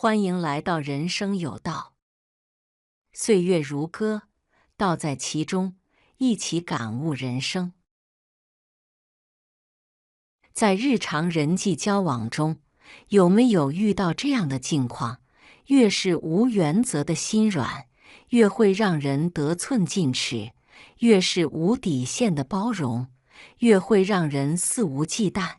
欢迎来到人生有道。岁月如歌，道在其中，一起感悟人生。在日常人际交往中，有没有遇到这样的境况？越是无原则的心软，越会让人得寸进尺；越是无底线的包容，越会让人肆无忌惮；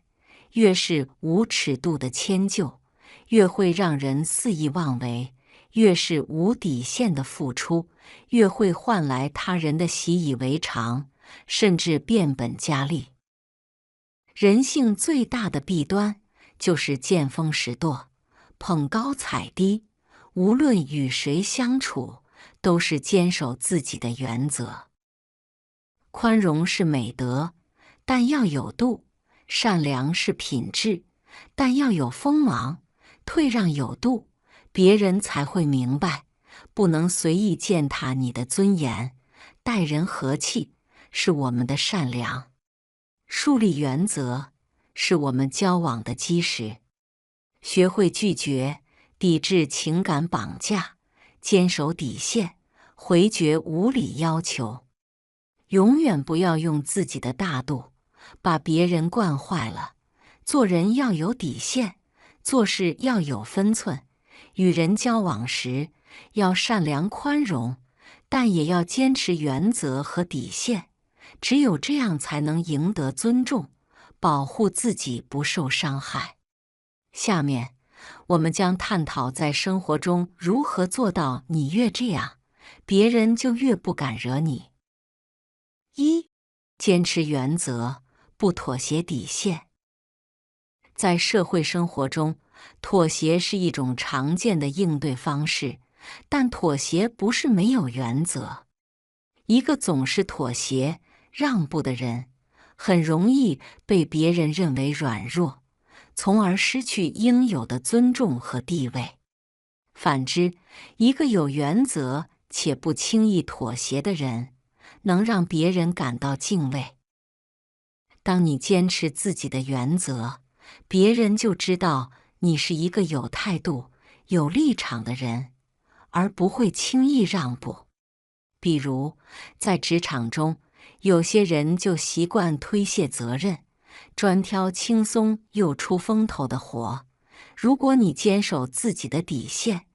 越是无尺度的迁就，越会让人肆意妄为；越是无底线的付出，越会换来他人的习以为常，甚至变本加厉。人性最大的弊端就是见风使舵、捧高踩低，无论与谁相处，都是坚守自己的原则。宽容是美德，但要有度；善良是品质，但要有锋芒。退让有度，别人才会明白，不能随意践踏你的尊严。待人和气是我们的善良，树立原则是我们交往的基石。学会拒绝，抵制情感绑架，坚守底线，回绝无理要求。永远不要用自己的大度把别人惯坏了。做人要有底线，做事要有分寸。与人交往时要善良宽容，但也要坚持原则和底线。只有这样才能赢得尊重，保护自己不受伤害。下面我们将探讨在生活中如何做到你越这样，别人就越不敢惹你。1. 坚持原则，不妥协底线。在社会生活中，妥协是一种常见的应对方式，但妥协不是没有原则。一个总是妥协、让步的人，很容易被别人认为软弱，从而失去应有的尊重和地位。反之，一个有原则且不轻易妥协的人，能让别人感到敬畏。当你坚持自己的原则，别人就知道你是一个有态度、有立场的人，而不会轻易让步。比如，在职场中，有些人就习惯推卸责任，专挑轻松又出风头的活。如果你坚守自己的底线，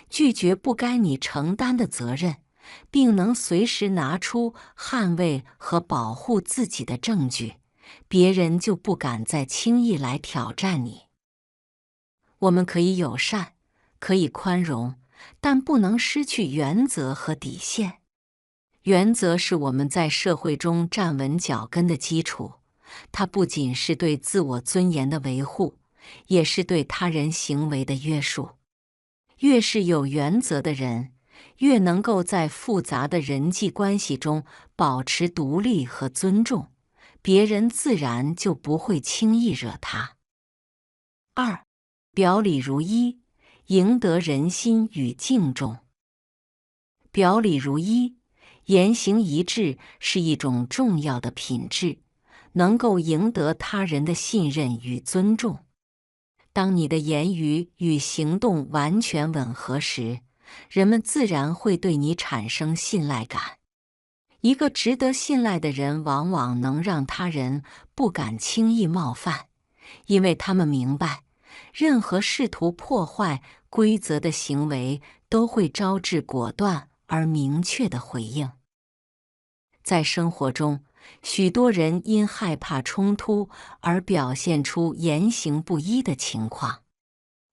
拒绝不该你承担的责任，并能随时拿出捍卫和保护自己的证据，别人就不敢再轻易来挑战你。我们可以友善，可以宽容，但不能失去原则和底线。原则是我们在社会中站稳脚跟的基础，它不仅是对自我尊严的维护，也是对他人行为的约束。越是有原则的人，越能够在复杂的人际关系中保持独立和尊重，别人自然就不会轻易惹他。2. 表里如一，赢得人心与敬重。表里如一，言行一致是一种重要的品质，能够赢得他人的信任与尊重。当你的言语与行动完全吻合时，人们自然会对你产生信赖感。一个值得信赖的人，往往能让他人不敢轻易冒犯，因为他们明白，任何试图破坏规则的行为都会招致果断而明确的回应。在生活中，许多人因害怕冲突而表现出言行不一的情况。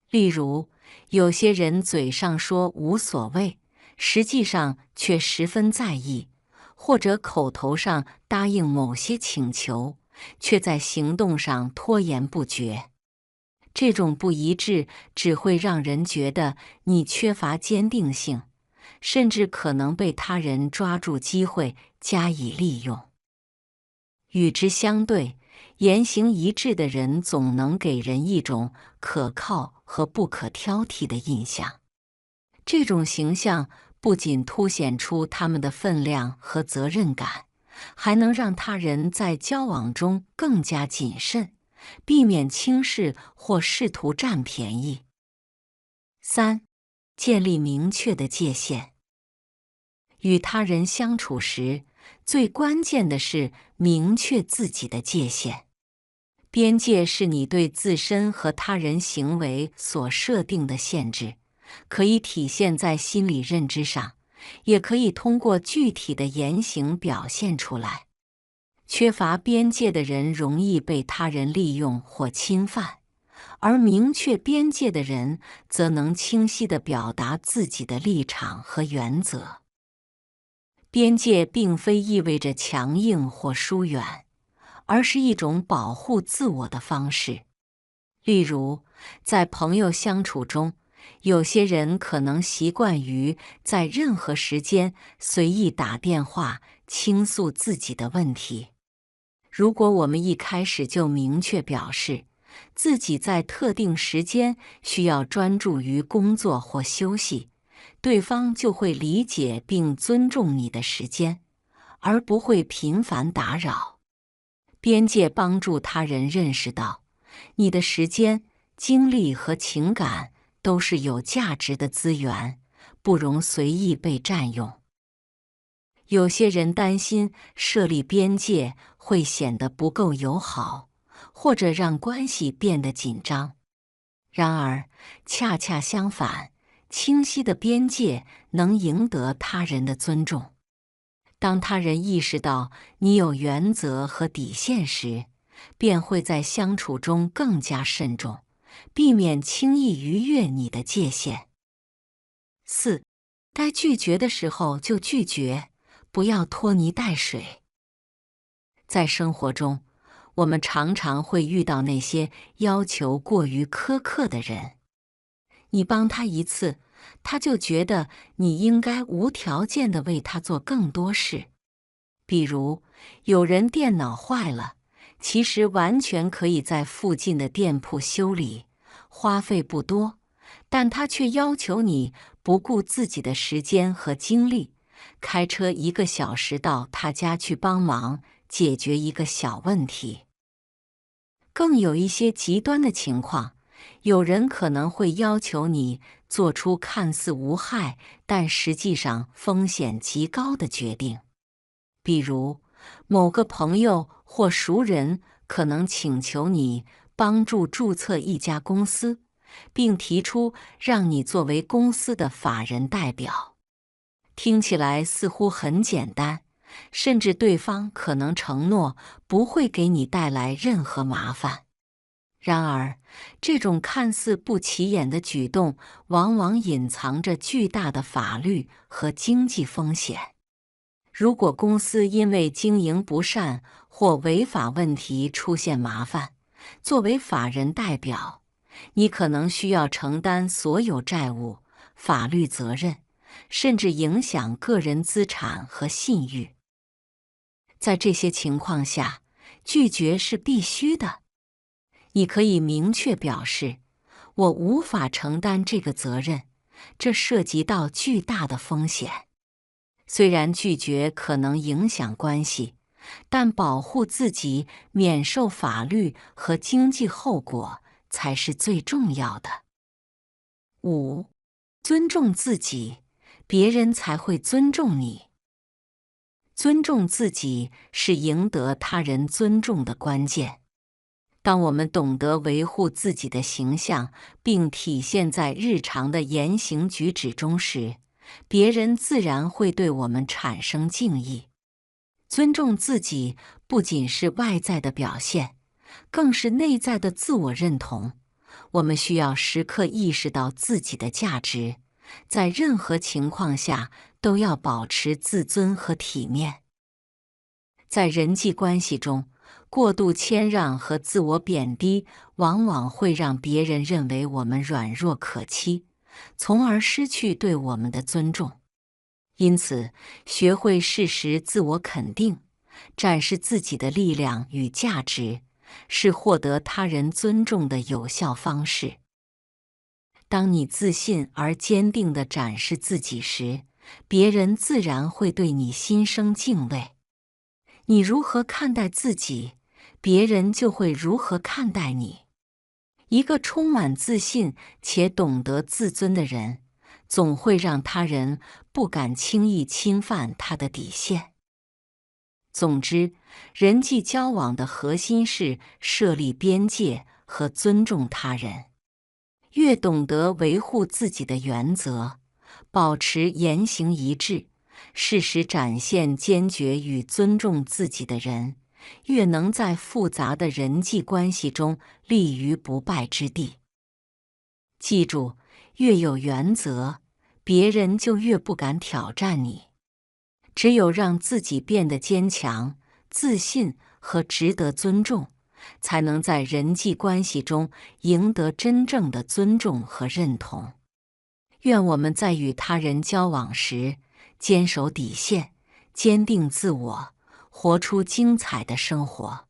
例如，有些人嘴上说无所谓，实际上却十分在意，或者口头上答应某些请求，却在行动上拖延不决。这种不一致只会让人觉得你缺乏坚定性，甚至可能被他人抓住机会加以利用。与之相对，言行一致的人总能给人一种可靠和不可挑剔的印象。这种形象不仅凸显出他们的分量和责任感，还能让他人在交往中更加谨慎，避免轻视或试图占便宜。3. 建立明确的界限。与他人相处时，最关键的是明确自己的界限。边界是你对自身和他人行为所设定的限制，可以体现在心理认知上，也可以通过具体的言行表现出来。缺乏边界的人容易被他人利用或侵犯，而明确边界的人则能清晰地表达自己的立场和原则。边界并非意味着强硬或疏远，而是一种保护自我的方式。例如，在朋友相处中，有些人可能习惯于在任何时间随意打电话倾诉自己的问题。如果我们一开始就明确表示自己在特定时间需要专注于工作或休息，对方就会理解并尊重你的时间，而不会频繁打扰。边界帮助他人认识到，你的时间、精力和情感都是有价值的资源，不容随意被占用。有些人担心设立边界会显得不够友好，或者让关系变得紧张。然而，恰恰相反，清晰的边界能赢得他人的尊重。当他人意识到你有原则和底线时，便会在相处中更加慎重，避免轻易逾越你的界限。4. 该拒绝的时候就拒绝，不要拖泥带水。在生活中，我们常常会遇到那些要求过于苛刻的人。你帮他一次，他就觉得你应该无条件地为他做更多事。比如，有人电脑坏了，其实完全可以在附近的店铺修理，花费不多，但他却要求你不顾自己的时间和精力，开车1个小时到他家去帮忙解决一个小问题。更有一些极端的情况，有人可能会要求你做出看似无害，但实际上风险极高的决定。比如，某个朋友或熟人可能请求你帮助注册一家公司，并提出让你作为公司的法人代表。听起来似乎很简单，甚至对方可能承诺不会给你带来任何麻烦。然而，这种看似不起眼的举动，往往隐藏着巨大的法律和经济风险。如果公司因为经营不善或违法问题出现麻烦，作为法人代表，你可能需要承担所有债务、法律责任，甚至影响个人资产和信誉。在这些情况下，拒绝是必须的。你可以明确表示，我无法承担这个责任，这涉及到巨大的风险。虽然拒绝可能影响关系，但保护自己免受法律和经济后果才是最重要的。5. 尊重自己，别人才会尊重你。尊重自己是赢得他人尊重的关键。当我们懂得维护自己的形象，并体现在日常的言行举止中时，别人自然会对我们产生敬意。尊重自己不仅是外在的表现，更是内在的自我认同。我们需要时刻意识到自己的价值，在任何情况下都要保持自尊和体面。在人际关系中，过度谦让和自我贬低往往会让别人认为我们软弱可欺，从而失去对我们的尊重。因此，学会适时自我肯定，展示自己的力量与价值，是获得他人尊重的有效方式。当你自信而坚定地展示自己时，别人自然会对你心生敬畏。你如何看待自己，别人就会如何看待你。一个充满自信且懂得自尊的人，总会让他人不敢轻易侵犯他的底线。总之，人际交往的核心是设立边界和尊重他人。越懂得维护自己的原则，保持言行一致，适时展现坚决与尊重自己的人，越能在复杂的人际关系中立于不败之地。记住，越有原则，别人就越不敢挑战你。只有让自己变得坚强、自信和值得尊重，才能在人际关系中赢得真正的尊重和认同。愿我们在与他人交往时，坚守底线，坚定自我，活出精彩的生活。